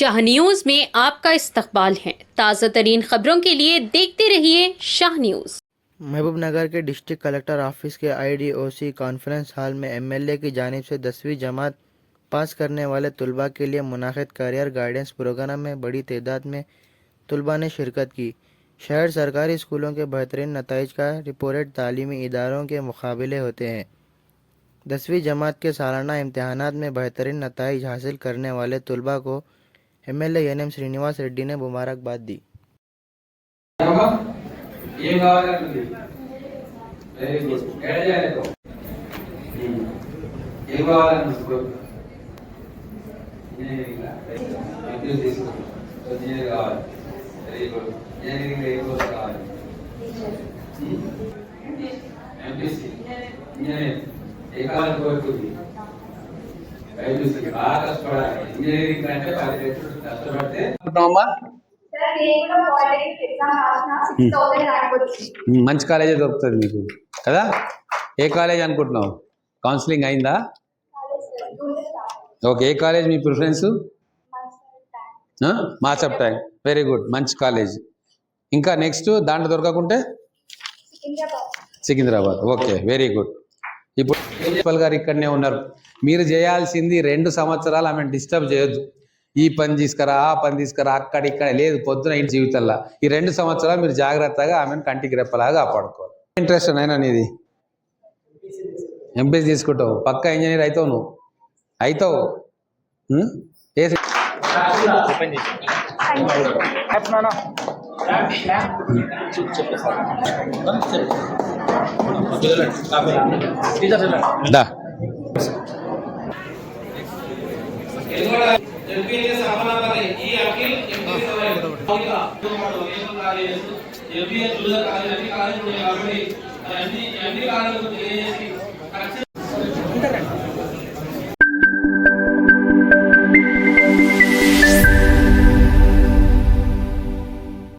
Shah news में आपका इस्तकबाल है। ताज़ा तरीन खबरों के लिए देखते रहिए शाह न्यूज। महबूबनगर के डिस्ट्रिक्ट कलेक्टर ऑफिस के IDOC कॉन्फ्रेंस हॉल में MLA की जानिब से 10वीं जमात पास करने वाले तलबा के लिए मुनाकिद करियर गाइडेंस प्रोग्राम में बड़ी तादाद में तलबा ने शिरकत की। शहर सरकारी स्कूलों के बेहतरीन नताइज का रिपोर्ट तालीमी इदारों के मुकाबले होते हैं। 10वीं जमात के सालाना इम्तहानात में बेहतरीन नताइज हासिल करने वाले तलबा को MLA NM श्रीनिवास रेड्डी ने मुबारकबाद दी। మంచి కాలేజీ దొరుకుతుంది మీకు కదా. ఏ కాలేజ్ అనుకుంటున్నావు? కౌన్సిలింగ్ అయిందా? ఓకే, ఏ కాలేజ్ మీ ప్రిఫరెన్స్? మాచప్ ట్యాంక్, వెరీ గుడ్, మంచి కాలేజ్. ఇంకా నెక్స్ట్ దాంట్లో దొరకకుంటే సికింద్రాబాద్, ఓకే, వెరీ గుడ్. ఇప్పుడు ప్రిన్సిపల్ గారు ఇక్కడనే ఉన్నారు. మీరు చేయాల్సింది 2 సంవత్సరాలు ఆమెను డిస్టర్బ్ చేయొద్దు. ఈ పని తీసుకురా, ఆ పని తీసుకురా, అక్కడ ఇక్కడ లేదు, పొద్దున ఇంటి జీవితంలో ఈ 2 సంవత్సరాలు మీరు జాగ్రత్తగా ఆమెను కంటికి రెప్పలాగా కాపాడుకోవాలి. ఇంట్రెస్ట్ అయినా నీది? MPC తీసుకుంటావు, పక్కా ఇంజనీర్ అవుతావు, నువ్వు అవుతావు. दा